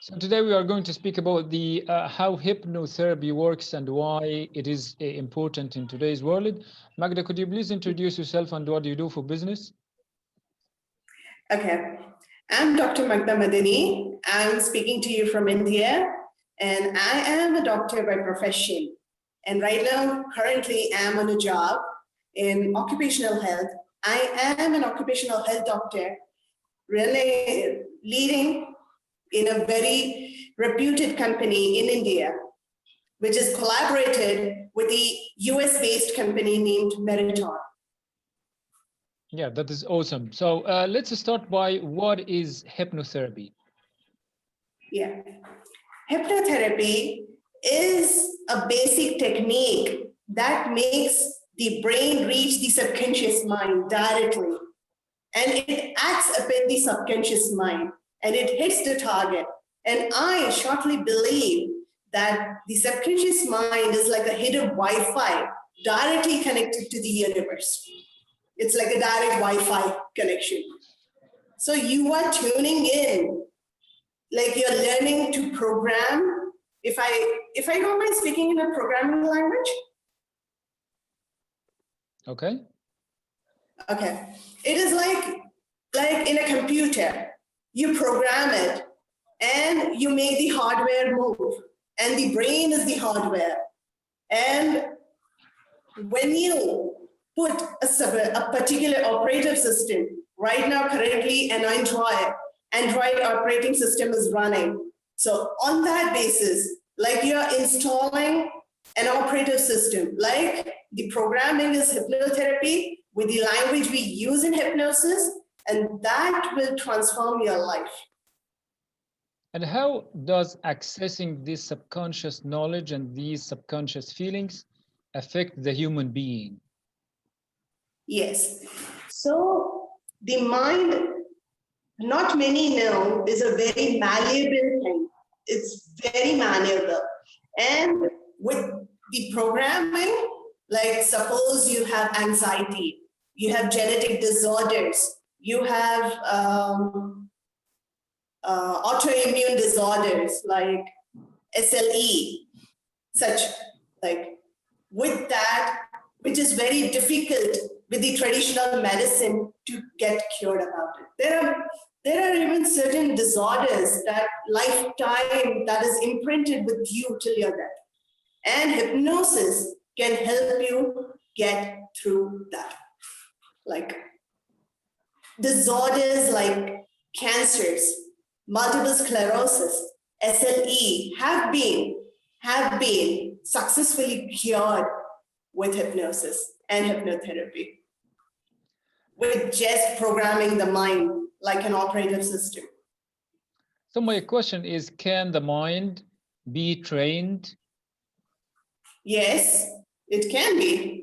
So today we are going to speak about the how hypnotherapy works and why it is important in today's world. Magda, could you please introduce yourself and what do you do for business? Okay, I'm Dr. Magda Medini. I'm speaking to you from India, and I am a doctor by profession. And right now, currently, I'm on a job in occupational health. I am an occupational health doctor, really leading in a very reputed company in India, which is collaborated with the US-based company named Medini. Yeah, that is awesome. So let's start by what is hypnotherapy? Yeah. Hypnotherapy is a basic technique that makes the brain reach the subconscious mind directly. And it acts upon the subconscious mind and it hits the target. And I shortly believe that the subconscious mind is like a hidden Wi-Fi directly connected to the universe. It's like a direct Wi-Fi connection. So you are tuning in, like you're learning to program. If I don't mind speaking in a programming language. Okay. Okay. It is like in a computer, you program it and you make the hardware move, and the brain is the hardware. And when you put a particular operative system, right now currently an Android operating system is running. So on that basis, like you're installing an operative system, like the programming is hypnotherapy with the language we use in hypnosis, and that will transform your life. And how does accessing this subconscious knowledge and these subconscious feelings affect the human being? Yes. So the mind, not many know, is a very malleable thing. It's very malleable. And with the programming, like suppose you have anxiety, you have genetic disorders, you have autoimmune disorders like SLE, such like with that, which is very difficult with the traditional medicine to get cured about it. There are even certain disorders that lifetime that is imprinted with you till your death. And hypnosis can help you get through that. Like disorders like cancers, multiple sclerosis, SLE have been successfully cured with hypnosis and hypnotherapy, with just programming the mind like an operative system. So my question is, can the mind be trained? Yes, it can be.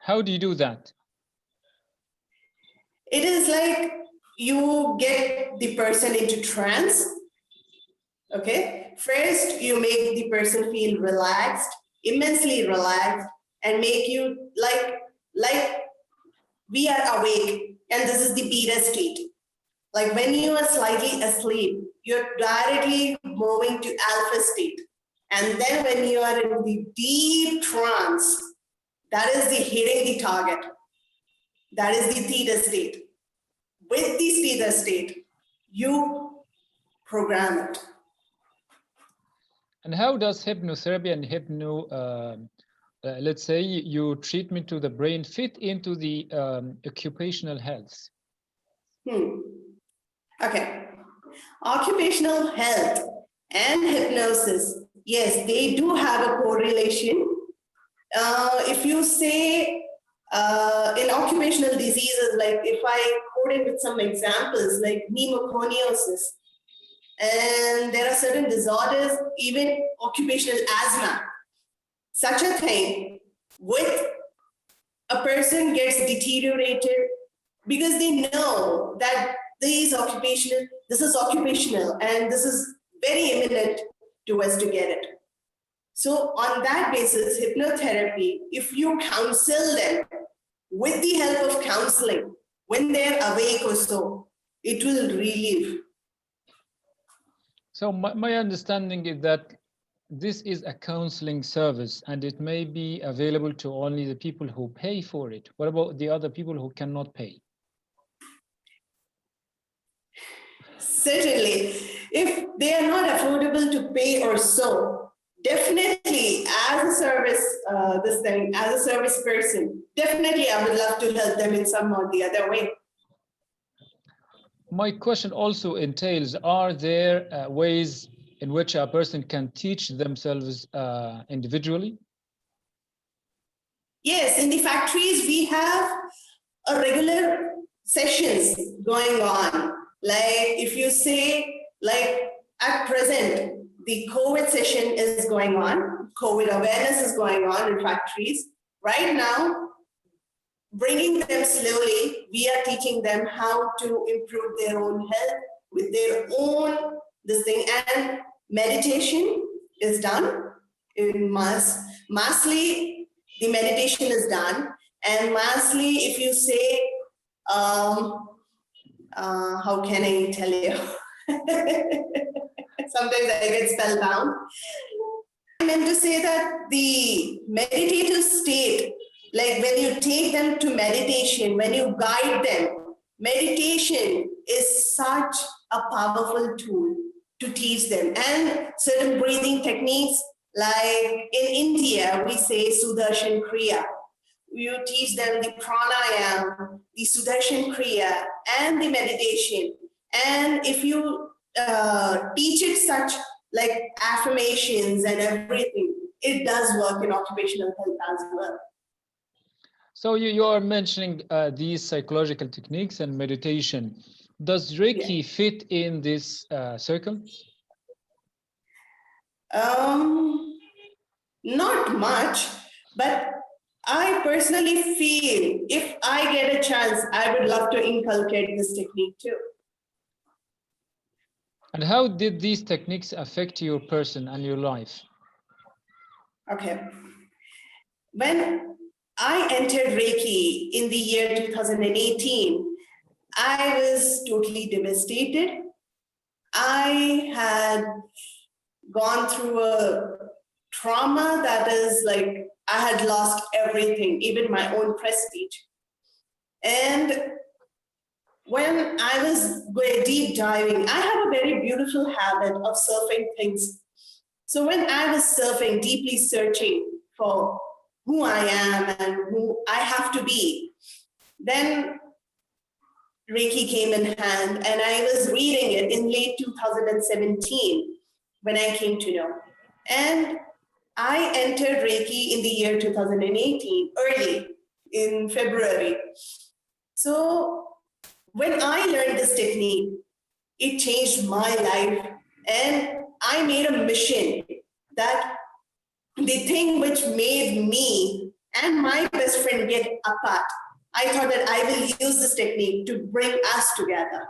How do you do that? It is like you get the person into trance. Okay, first you make the person feel relaxed, immensely relaxed, and make you like we are awake, and this is the beta state. Like when you are slightly asleep, you're directly moving to alpha state. And then when you are in the deep trance, that is the hitting the target. That is the theta state. With this theta state, you program it. And how does hypnotherapy and let's say your treatment to the brain fit into the occupational health? Okay. Occupational health and hypnosis, yes, they do have a correlation. If you say in occupational diseases, like if I quote it with some examples, like pneumoconiosis, and there are certain disorders, even occupational asthma, such a thing with a person gets deteriorated because they know that this is occupational and this is very imminent to us to get it. So on that basis, hypnotherapy, if you counsel them with the help of counseling, when they're awake or so, it will relieve. So my understanding is that this is a counseling service and it may be available to only the people who pay for it. What about the other people who cannot pay? Certainly, if they are not affordable to pay or so, definitely as a service, as a service person, definitely I would love to help them in some or the other way. My question also entails, are there ways in which a person can teach themselves individually? Yes, in the factories, we have a regular sessions going on. Like if you say, like at present, the COVID session is going on, COVID awareness is going on in factories. Right now, bringing them slowly, we are teaching them how to improve their own health with their own this thing. And meditation is done in massly. The meditation is done, and massly, if you say, how can I tell you? Sometimes I get spellbound. I meant to say that the meditative state, like when you take them to meditation, when you guide them, meditation is such a powerful tool to teach them. And certain breathing techniques, like in India, we say Sudarshan Kriya. You teach them the pranayama, the Sudarshan Kriya, and the meditation. And if you teach it such like affirmations and everything, it does work in occupational health as well. So you are mentioning these psychological techniques and meditation. Does Reiki fit in this circle? Not much, but I personally feel if I get a chance, I would love to inculcate this technique too. And how did these techniques affect your person and your life? Okay. When I entered Reiki in the year 2018, I was totally devastated. I had gone through a trauma that is like I had lost everything, even my own prestige. And when I was deep diving, I have a very beautiful habit of surfing things. So when I was surfing, deeply searching for who I am and who I have to be, then Reiki came in hand, and I was reading it in late 2017 when I came to know. And I entered Reiki in the year 2018, early in February. So when I learned this technique, it changed my life. And I made a mission that the thing which made me and my best friend get apart, I thought that I will use this technique to bring us together.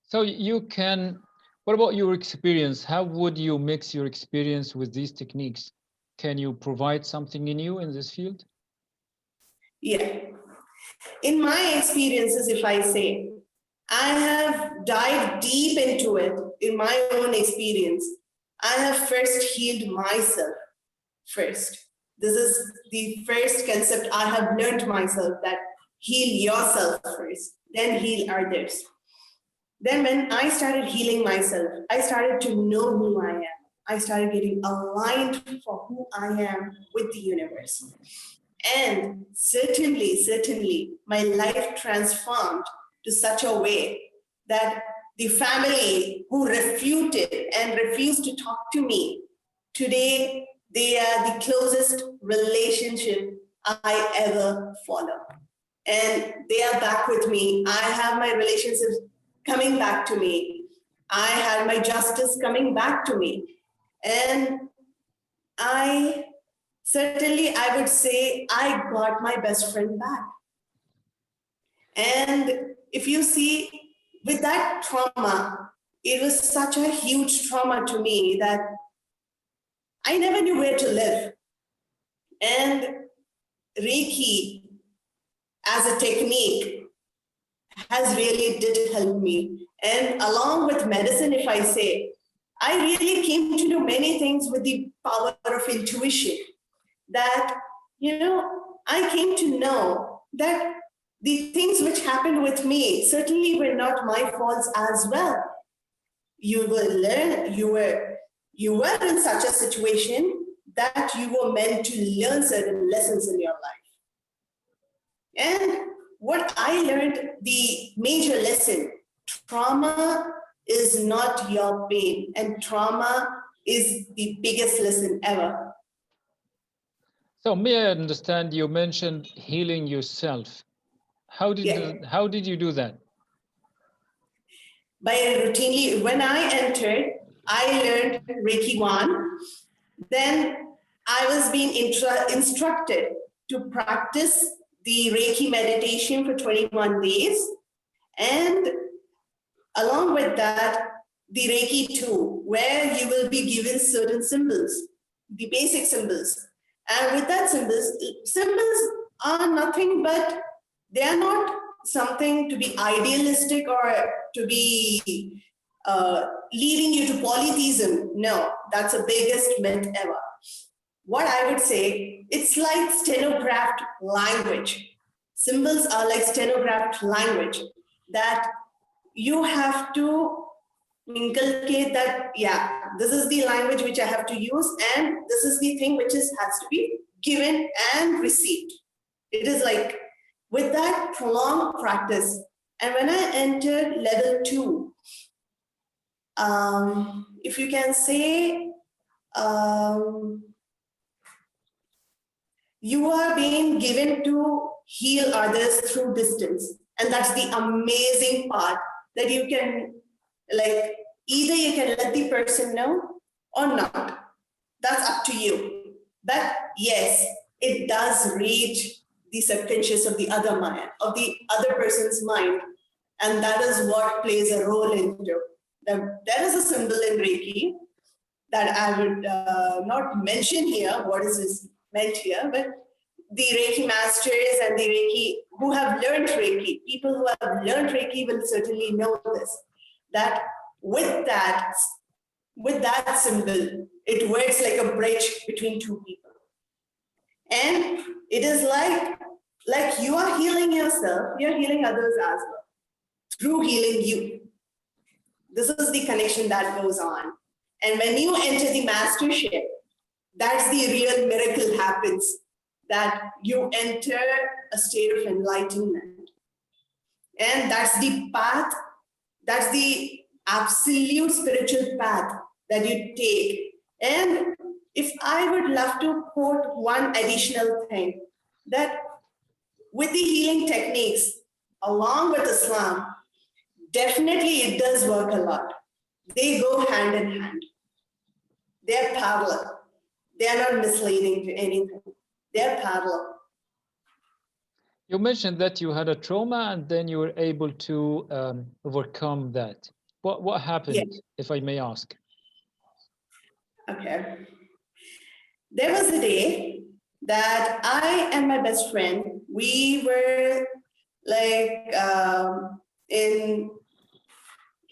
So what about your experience? How would you mix your experience with these techniques? Can you provide something new in this field? Yeah. In my experiences, if I say, I have dived deep into it in my own experience. I have first healed myself first. This is the first concept I have learned myself, that heal yourself first, then heal others. Then when I started healing myself, I started to know who I am. I started getting aligned for who I am with the universe. And certainly, my life transformed to such a way that the family who refuted and refused to talk to me, today they are the closest relationship I ever follow. And they are back with me. I have my relationships coming back to me. I had my justice coming back to me. And I would say I got my best friend back. And if you see, with that trauma, it was such a huge trauma to me that I never knew where to live. And Reiki as a technique has really did help me. And along with medicine, if I say, I really came to know many things with the power of intuition. That, I came to know that the things which happened with me certainly were not my faults as well. You will learn, you were in such a situation that you were meant to learn certain lessons in your life. And what I learned, the major lesson, trauma is not your pain, and trauma is the biggest lesson ever. So may I understand, you mentioned healing yourself. How did you do that? By routinely, when I entered, I learned Reiki 1. Then I was being instructed to practice the Reiki meditation for 21 days. And along with that, the Reiki 2, where you will be given certain symbols, the basic symbols. And with that symbols are nothing but, they are not something to be idealistic or to be leading you to polytheism. No, that's the biggest myth ever. What I would say, it's like stenographed language. Symbols are like stenographed language that you have to inculcate that, this is the language which I have to use, and this is the thing which has to be given and received. It is like with that prolonged practice. And when I entered level 2, if you can say, you are being given to heal others through distance. And that's the amazing part, that you can, either you can let the person know or not. That's up to you. But yes, it does reach the subconscious of the other mind, of the other person's mind. And that is what plays a role into. There is a symbol in Reiki that I would not mention here, what is this meant here, but the Reiki masters and the Reiki who have learned Reiki, people who have learned Reiki will certainly know this, that with that symbol, it works like a bridge between two people. And it is like you are healing yourself, you're healing others as well, through healing you. This is the connection that goes on. And when you enter the mastership, that's the real miracle happens, that you enter a state of enlightenment. And that's the path, that's the absolute spiritual path that you take. And if I would love to quote one additional thing, that with the healing techniques, along with Islam, definitely it does work a lot. They go hand in hand. They're parallel. They're not misleading to anything. They're parallel. You mentioned that you had a trauma and then you were able to overcome that. What happened, if I may ask? Okay. There was a day that I and my best friend, we were in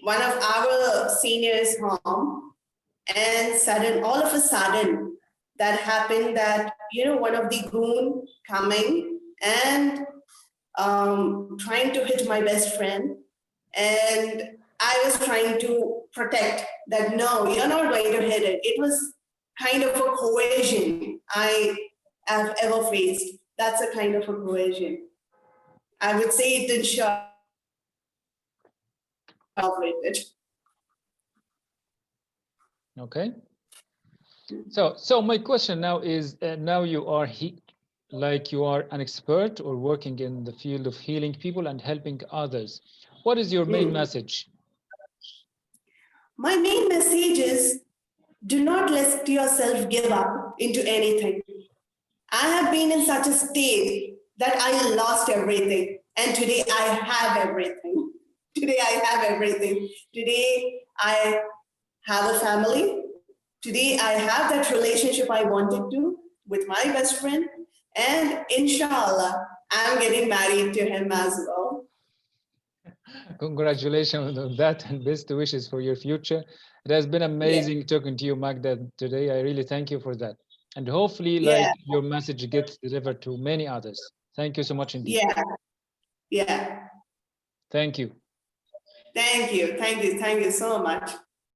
one of our seniors' home, and all of a sudden, that happened that, one of the goon coming and trying to hit my best friend. And I was trying to protect that, no, you're not going to hit it. It was kind of a coercion I have ever faced. That's a kind of a coercion. I would say it didn't show it. Okay. So my question now is, now you are you are an expert or working in the field of healing people and helping others. What is your main message? My main message is, do not let yourself give up into anything. I have been in such a state that I lost everything, and today I have everything. Today I have everything. Today I have a family. Today I have that relationship I wanted to with my best friend, and inshallah, I'm getting married to him as well. Congratulations on that and best wishes for your future. It has been Yeah, amazing talking to you, Magda, today. I really thank you for that. And hopefully, yeah, like your message gets delivered to many others. Thank you so much indeed. yeah, yeah. Thank you. Thank you so much.